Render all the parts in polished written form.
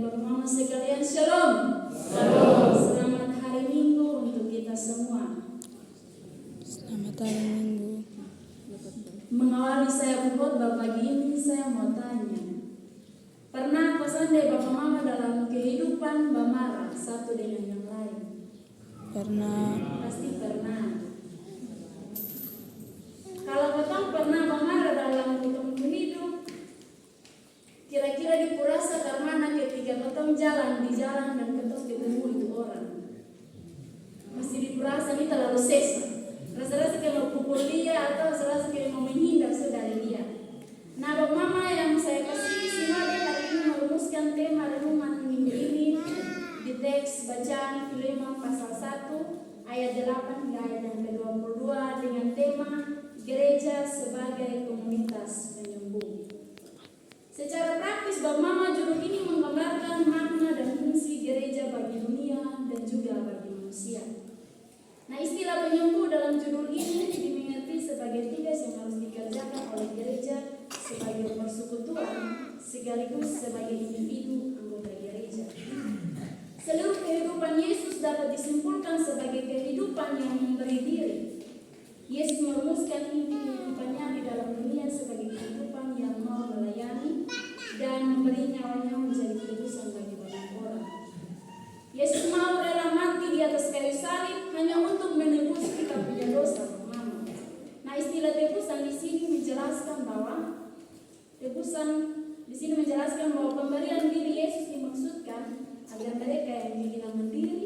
Bapak-Mama sekalian, Shalom. Shalom. Selamat hari Minggu untuk kita semua. Selamat hari Minggu. Mengawali saya khotbah pagi ini, saya mau tanya, pernah pesan dari Bapak-Mama dalam kehidupan marah satu dengan yang lain? Pernah. Pasti pernah. Kalau ketong pernah marah dalam ketong hidup, kira-kira dipurasa karena ketika ketong jalan di jalan dan ketong ketemu itu orang, masih dipurasa ini terlalu sesa. Rasa-rasa kayak mau pukul dia atau rasa kayak mau menghindar dari dia. Nah, Bapak Mama yang saya kasih sinode hari ini merumuskan tema renungan minggu ini di teks bacaan Filemon pasal 1 ayat 8 hingga ayat yang ke-22 dengan tema gereja sebagai komunitas penyembuh. Secara praktis, Bapak Mama judul ini menggambarkan makna dan fungsi gereja bagi dunia dan juga bagi manusia. Nah, istilah penyembuh dalam judul ini dimengerti sebagai tugas yang harus dikerjakan oleh gereja sebagai persekutuan sekaligus sebagai individu anggota gereja. Seluruh kehidupan Yesus dapat disimpulkan sebagai kehidupan yang memberi diri. Yesus merumuskan inti kehidupannya di dalam dunia sebagai kehidupan yang mau melayani dan memberi nyawanya menjadi tebusan bagi banyak orang. Yesus mau rela mati di atas kayu salib hanya untuk menebus kita punya dosa, Mama. Nah, istilah tebusan di sini menjelaskan bahwa pemberian diri Yesus dimaksudkan agar mereka yang kehilangan diri,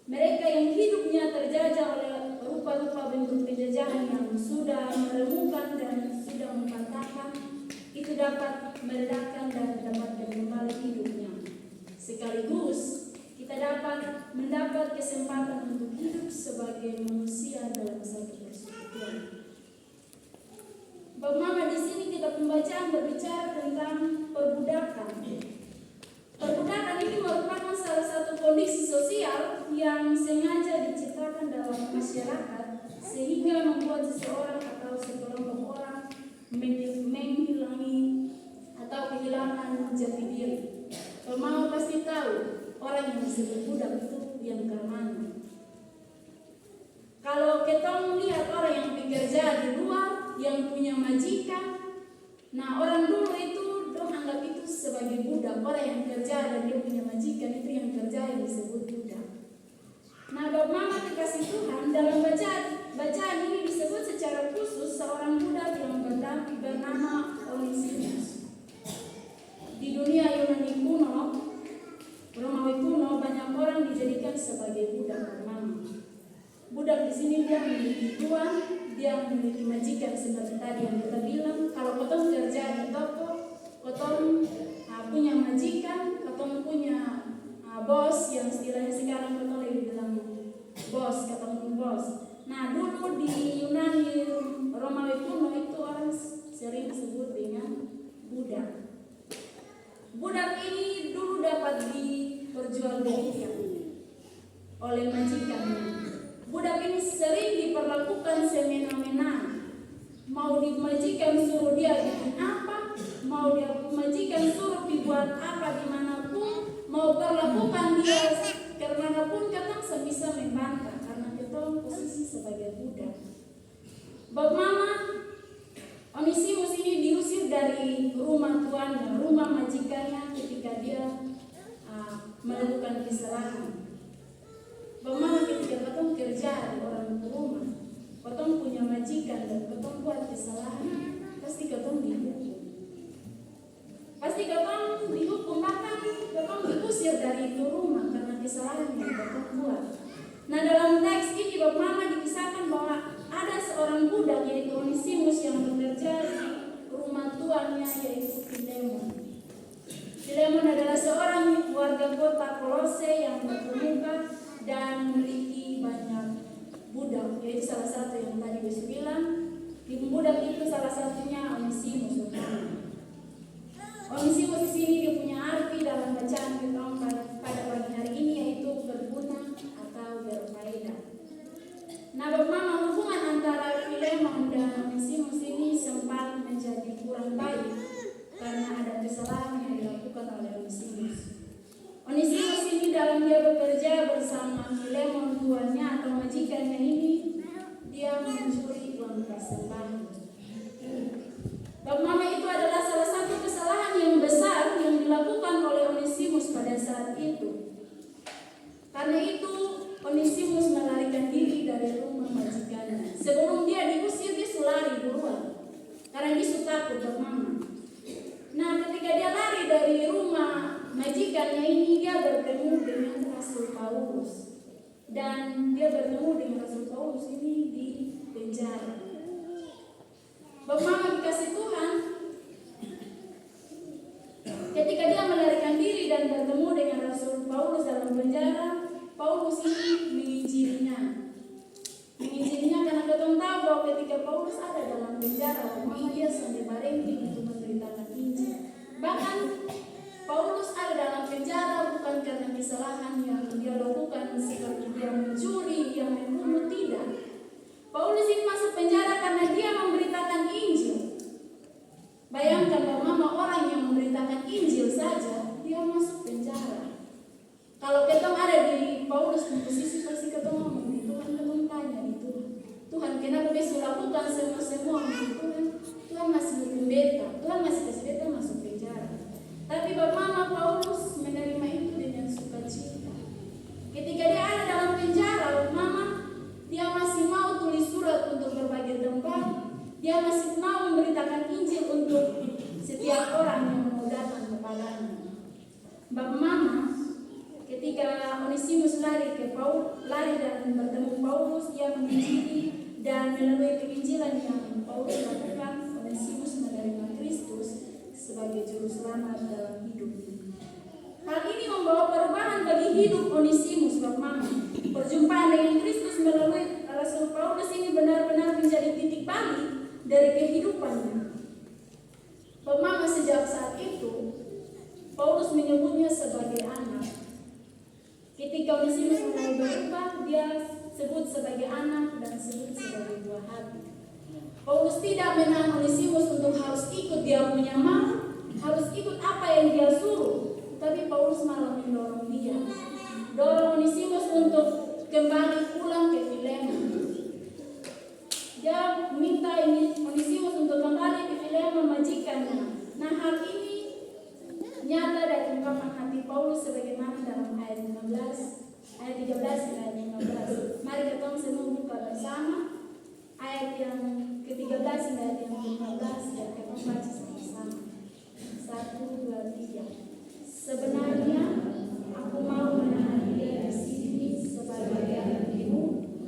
mereka yang hidupnya terjajah oleh rupa-rupa bentuk penjajahan yang sudah meremukkan dan sudah membantahkan, itu dapat meledakkan dan mendapatkan kembali hidupnya. Sekaligus kita dapat mendapat kesempatan untuk hidup sebagai manusia dalam satu persekutuan. Bapak Mama, di sini kita pembacaan berbicara tentang perbudakan. Perbudakan ini merupakan salah satu kondisi sosial yang sengaja diciptakan dalam masyarakat sehingga membuat seseorang atau sekelompok orang menghilangi atau kehilangan jati diri. Bapak Mama pasti tahu orang yang disebut budak itu yang kemana. Kalau kita melihat orang yang bekerja di luar, yang punya majikan, nah orang dulu itu anggap itu sebagai budak. Orang yang kerja dan dia punya majikan itu yang kerja yang disebut budak. Nah, Bapak Mama dikasih Tuhan dalam bacaan ini disebut secara khusus seorang budak yang bernama Onesimus. Di dunia Yunani kuno, Romawi kuno, banyak orang dijadikan sebagai budak, Bapak Mama. Budak di sini dia memiliki tuan, dia memiliki majikan seperti tadi yang kita bilang. Kalau potong kerja di toko, potong punya majikan, potong punya bos yang istilahnya sekarang potong lebih bilang bos, ketemu bos. Nah, dulu di Yunani Romawi kuno itu orang sering disebut dengan budak. Budak ini dulu dapat diperjualbelikan oleh majikannya. Budak ini sering diperlakukan semena-mena. Mau dimajikan suruh dia bikin apa, mau dia majikan suruh dibuat apa dimanapun, mau perlakukan dia kemanapun, kita bisa membantah karena kita posisi sebagai budak. Bapak Mama, Onesimus ini diusir dari rumah tuannya, rumah majikannya ketika dia melakukan kesalahan. Bapak Mama, ketika potong kerja di orang rumah, potong punya majikan dan potong buat kesalahan, pasti potong dihukum. Pasti potong dihukum, bahkan potong diusir dari itu rumah karena kesalahan yang potong buat. Nah, dalam teks ini Bapak Mama dikisahkan bahwa ada seorang budak yaitu Onesimus yang bekerja di rumah tuannya yaitu Filemon. Filemon adalah seorang warga kota Kolose yang berpemuka dan memiliki banyak budak, yaitu salah satu yang tadi Yesus bilang, di budak itu salah satunya Onesimus. Onesimus di sini dia punya arti dalam bacaan kita pada pagi hari ini yaitu berguna atau berfaedah. Nah, Bapak Mama, hubungan antara Filemon dan Onesimus ini sempat menjadi kurang baik karena ada kesalahan yang dilakukan oleh Onesimus. Karena itu Onesimus melarikan diri dari rumah majikannya. Sebelum dia diusir, dia lari duluan. Karena dia takut bermama. Nah, ketika dia lari dari rumah majikannya ini, dia bertemu dengan Rasul Paulus. Dan dia bertemu dengan Rasul Paulus ini di penjara. Bermama dikasih Tuhan, ketika dia melarikan diri dan bertemu dengan Rasul Paulus dalam penjara, Paulus ini menginjilinya karena kita tahu bahwa ketika Paulus ada dalam penjara, mama dia sambil barengki untuk memberitakan Injil. Bahkan Paulus ada dalam penjara bukan karena kesalahan yang dia lakukan seperti dia mencuri, dia membunuh, tidak. Paulus ini masuk penjara karena dia memberitakan Injil. Bayangkan bahwa orang yang memberitakan Injil saja dia masuk penjara. Kalau kita ada di Paulus di posisi pasti kita ngomong, Tuhan tanya itu, Tuhan kenapa besok lakukan semua Tuhan masih hukum beta, Tuhan masih kasih beta masuk penjara. Tapi Bapak Paulus menerima itu dengan sukacita. Ketika dia ada dalam penjara, mama dia masih mau tulis surat untuk berbagai tempat, dia masih mau memberitakan Injil untuk setiap orang yang mau datang kepadanya. Bapak mama ketika Onesimus lari dan bertemu Paulus, dia menginjili dan melalui penginjilan yang Paulus lakukan, Onesimus menerima Kristus sebagai juru selamat dalam hidupnya. Hal ini membawa perubahan bagi hidup Onesimus, Bapak. Perjumpaan dengan Kristus melalui Rasul Paulus ini benar-benar menjadi titik balik dari kehidupannya. Bapak, sejak saat itu Paulus menyebutnya sebagai anak. Ketika Onesimus mulai berubah, dia sebut sebagai anak dan sebut sebagai buah hati. Paulus tidak menahan Onesimus untuk harus ikut dia punya mau, harus ikut apa yang dia suruh, tapi Paulus malah mendorong dia, dorong Onesimus untuk kembali pulang ke Filemon. Dia minta Onesimus untuk kembali ke Filemon majikannya. Nah, hal ini nyata dari ungkapan hati Paulus sebagaimana dalam ayat 13 dan ayat 15. Mari kita semua buka bersama ayat yang ke-13 dan ayat yang ke-15 dan kita baca sama-sama. 1, 2, 3. Sebenarnya aku mau menahan diri di sini sebagai gantimu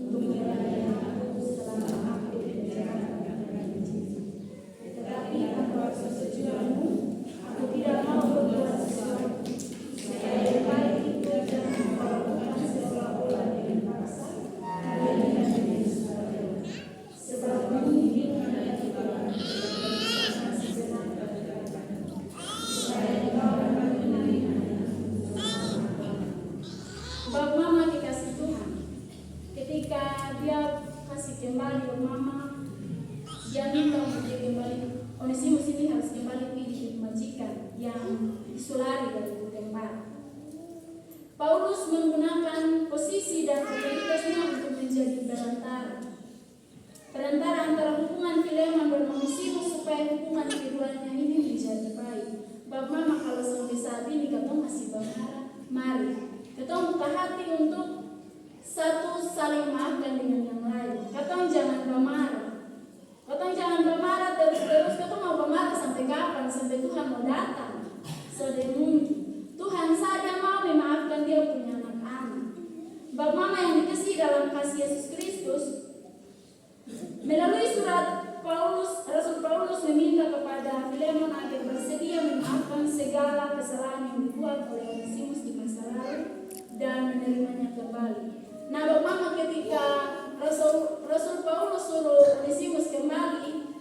untuk melayani aku selama aku berjalan kepada Injil. Tetapi aku harus setujuanmu, aku tidak mau berbuat sesuatu supaya yang baik itu jangan melakukan seolah-olah dengan paksa, melainkan dengan sukarela. Sebab mungkin hanya Tuhan bersama sejenak supaya engkau dapat menerima. Bab mama dikasih Tuhan. Ketika dia kasih kembali mama, dia minta untuk dia kembali. Onesimus ini harus kembali pergi majikan yang disulari dari tempat. Paulus menggunakan posisi dan otoritasnya untuk menjadi perantara antara hubungan Filemon dan Onesimus supaya hubungan keduanya ini menjadi baik. Bab mama, kalau sampai saat ini kita masih berharap, mari kita buka hati untuk satu saling maafkan dengan yang lain. Kita jangan bermarah. Kita jangan bermarah terus. Kita mau bermarah sampai kapan? Sampai Tuhan mau datang. Sudah mungkin. Tuhan saja mau memaafkan dia punya anak-anak. Bab mama yang dikasih dalam kasih Yesus Kristus, melalui surat Paulus, Rasul Paulus meminta kepada Filemon agar bersedia memaafkan segala kesalahan yang dibuat oleh Onesimus di masa lalu dan menerimanya kembali. Nah, Bab mama, ketika Rasul Paulus suruh Onesimus kembali,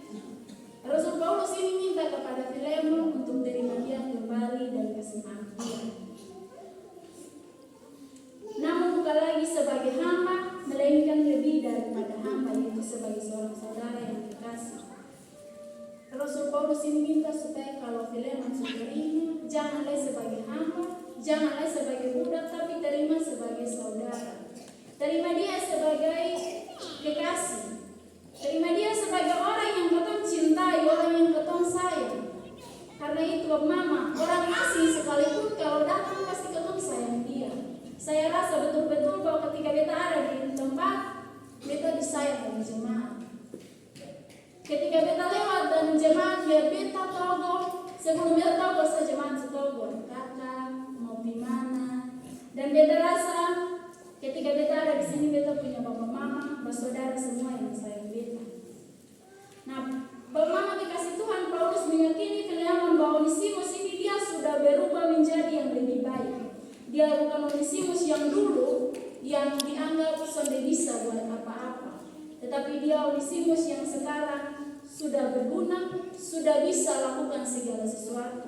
Rasul Paulus ini minta kepada Filemon untuk terima dia kembali dan kasih maaf dia. Namun bukan lagi sebagai hamba, melainkan lebih daripada hamba, yaitu sebagai seorang saudara yang dikasih. Rasul Paulus ini minta supaya kalau Filemon sudah terima, janganlah sebagai hamba, janganlah sebagai budak, tapi terima sebagai saudara. Terima dia sebagai kekasih. Terima dia sebagai orang yang ketong cintai, orang yang ketong sayang. Karena itu mama, orang asing sekalipun kalau datang pasti ketong sayang dia. Saya rasa betul Sebelumnya tahu bahasa jemaat setogor kakak mau gimana, dan beta rasa ketika beta ada di sini beta punya bapak mama, bersaudara semua yang sayang beta. Nah, bapak mama dikasih Tuhan, Paulus meyakini Filemon bahwa Onesimus ini dia sudah berubah menjadi yang lebih baik. Dia bukan Onesimus yang dulu yang dianggap sudah bisa buat apa-apa, tetapi dia Onesimus yang sekarang sudah berguna, sudah bisa lakukan segala sesuatu.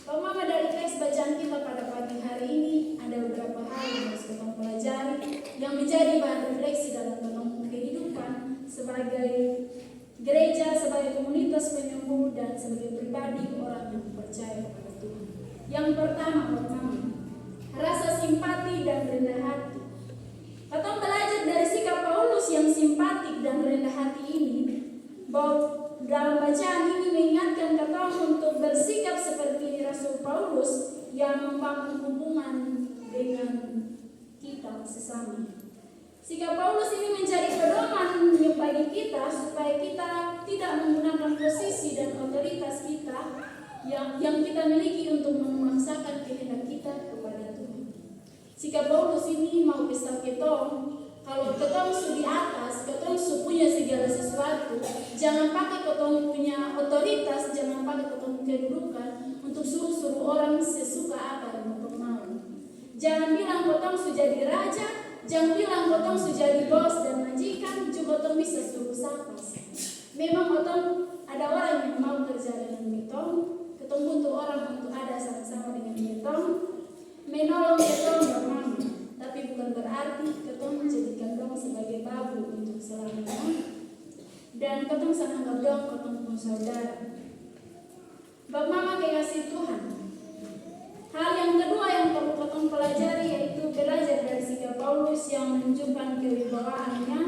Bapak mama, dari teks bacaan kita pada pagi hari ini ada beberapa hal yang harus kita pelajari yang menjadi bahan refleksi dalam kehidupan sebagai gereja, sebagai komunitas penyembuh, dan sebagai pribadi orang yang percaya kepada Tuhan. Yang pertama, Bapak mama, rasa simpati dan rendah hati. Kita belajar dari sikap Paulus yang simpatik dan rendah hati ini, bahwa dalam bacaan ini mengingatkan kita untuk bersikap seperti Rasul Paulus yang membangun hubungan dengan kita sesama. Sikap Paulus ini menjadi pedoman bagi kita supaya kita tidak menggunakan posisi dan otoritas kita yang kita miliki untuk memaksakan kehendak kita kepada Tuhan. Sikap Paulus ini mau pesan ketong, kalau ketong su di atas, ketong su punya segala sesuatu, jangan pakai ketong punya otoritas, jangan pakai ketong kedudukan untuk suruh-suruh orang sesuka apa yang ketong mau. Jangan bilang ketong su jadi raja, jangan bilang ketong su jadi bos dan majikan, juga ketong bisa suruh siapa. Memang ketong ada orang yang mau kerja dengan ketong, ketong butuh orang untuk ada sama-sama dengan ketong, menolong ketong bermama. Tapi bukan berarti ketong menjadikan dong sebagai babu untuk selamanya, dan ketong sangat dong ketong pun saudara. Bapak mama kekasih Tuhan, hal yang kedua yang perlu ketong pelajari yaitu belajar dari sikap Paulus yang menunjukkan kewibawaannya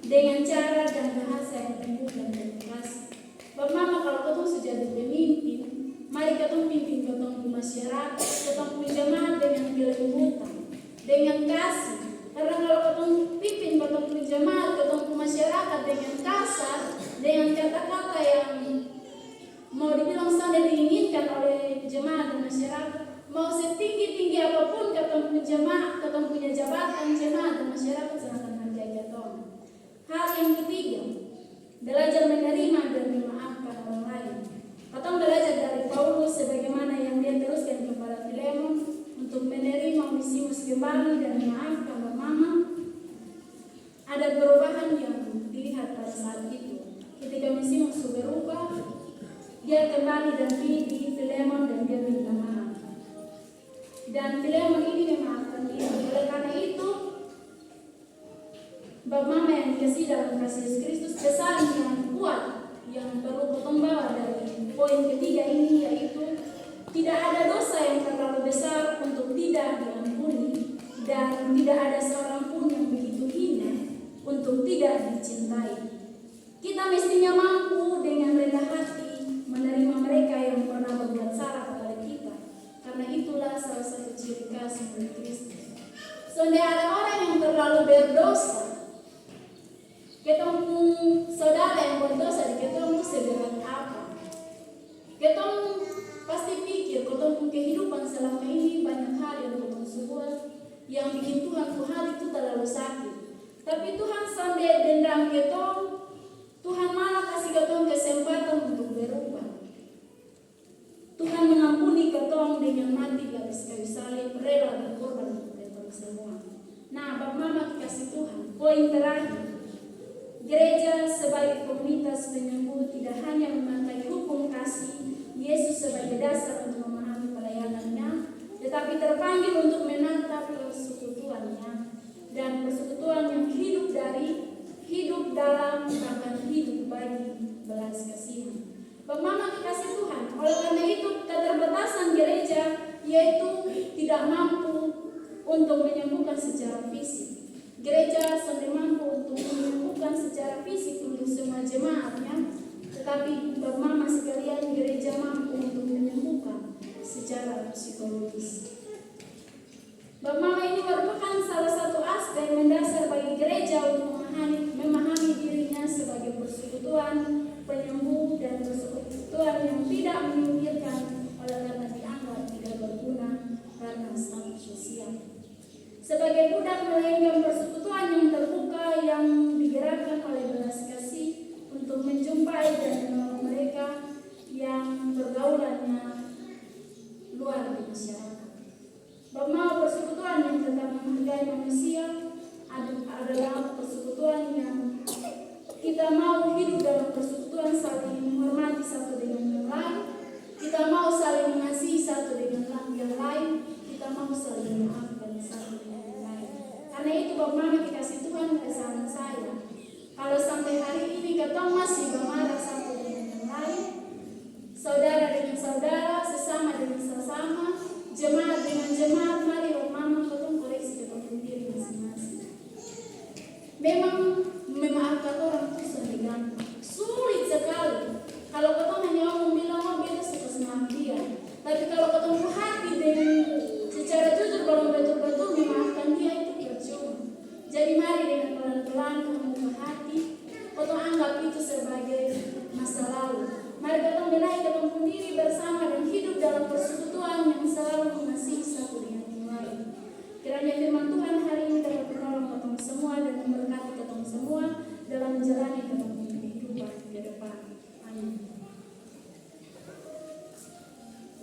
dengan cara dan bahasa yang lembut dan demokrasi. Bapak mama, kalau ketong sudah jadi pemimpin, mari ketong pimpin ketong di masyarakat, ketong menjemaat dengan kelembutan, dengan kasih. Karena kalau ketong pimpin, ketong jemaat, ketong masyarakat dengan kasar, dengan kata-kata yang mau dibilang sangat diinginkan oleh jemaat dan masyarakat, mau setinggi-tinggi apapun ketong jemaat, ketong punya jabatan jemaat dan masyarakat sangat hargai ketong. Hal yang ketiga, belajar menerima dan memaafkan orang lain. Ketong belajar dari Paulus sebagaimana yang dia teruskan kepada Filemon untuk menerima Onesimus kembali dan memaafkan mama. Ada perubahan yang dilihat pada saat itu. Ketika Onesimus berubah, dia kembali dan pergi di Filemon dan dia minta maaf. Dan Filemon ini memaafkan dia. Oleh karena itu, Bapak mama yang dikasih dalam kasih Yesus Kristus, pesan yang kuat yang perlu ketong bawa dari poin ketiga ini yaitu tidak ada dosa yang terlalu besar untuk tidak diampuni, dan tidak ada seorang pun yang begitu hina untuk tidak dicintai. Kita mestinya mampu dengan rendah hati menerima mereka yang pernah berbuat salah kepada kita, karena itulah salah satu ciri khas murid Kristus. Soalnya ada orang yang terlalu berdosa, ketong saudara yang berdosa di ketong seberat apa? Ketong pasti pikir ketong kehidupan selama ini banyak hal yang ketong sebuah yang bikin Tuhan itu terlalu sakit. Tapi Tuhan sambil dendam ketong, Tuhan malah kasih ketong kesempatan untuk berubah. Tuhan mengampuni ketong dengan mati di atas kayu salib, rela berkorban untuk ketong semua. Nah, Bapak mama kasih Tuhan, poin terakhir, gereja sebagai komunitas penyembuh tidak hanya memakai hukum kasih Yesus sebagai dasar untuk memahami pelayanannya, tetapi terpanggil untuk menatap persekutuannya dan persekutuan yang hidup dalam bahkan hidup bagi belas kasihan. Bapak mama dikasih Tuhan, oleh karena itu keterbatasan gereja yaitu tidak mampu untuk menyembuhkan secara fisik. Gereja sudah mampu untuk menyembuhkan secara fisik untuk semua jemaatnya, tetapi Bapak mama sekalian, gereja mampu untuk menyembuhkan secara psikologis. Bapak mama, ini merupakan salah satu aspek mendasar bagi gereja untuk memahami dirinya sebagai persekutuan penyembuh dan persekutuan yang tidak menyingkirkan oleh karena dianggap tidak berguna karena status sosial. Sebagai budak melenggang persekutuan yang terbuka yang digerakkan oleh belas kasih untuk menjumpai dan menolong mereka yang pergaulannya luar di masyarakat. Bahwa persekutuan yang tetap menghargai manusia adalah persekutuan yang kita mau hidup dalam persekutuan saling menghormati satu dengan yang lain, kita mau saling mengasihi satu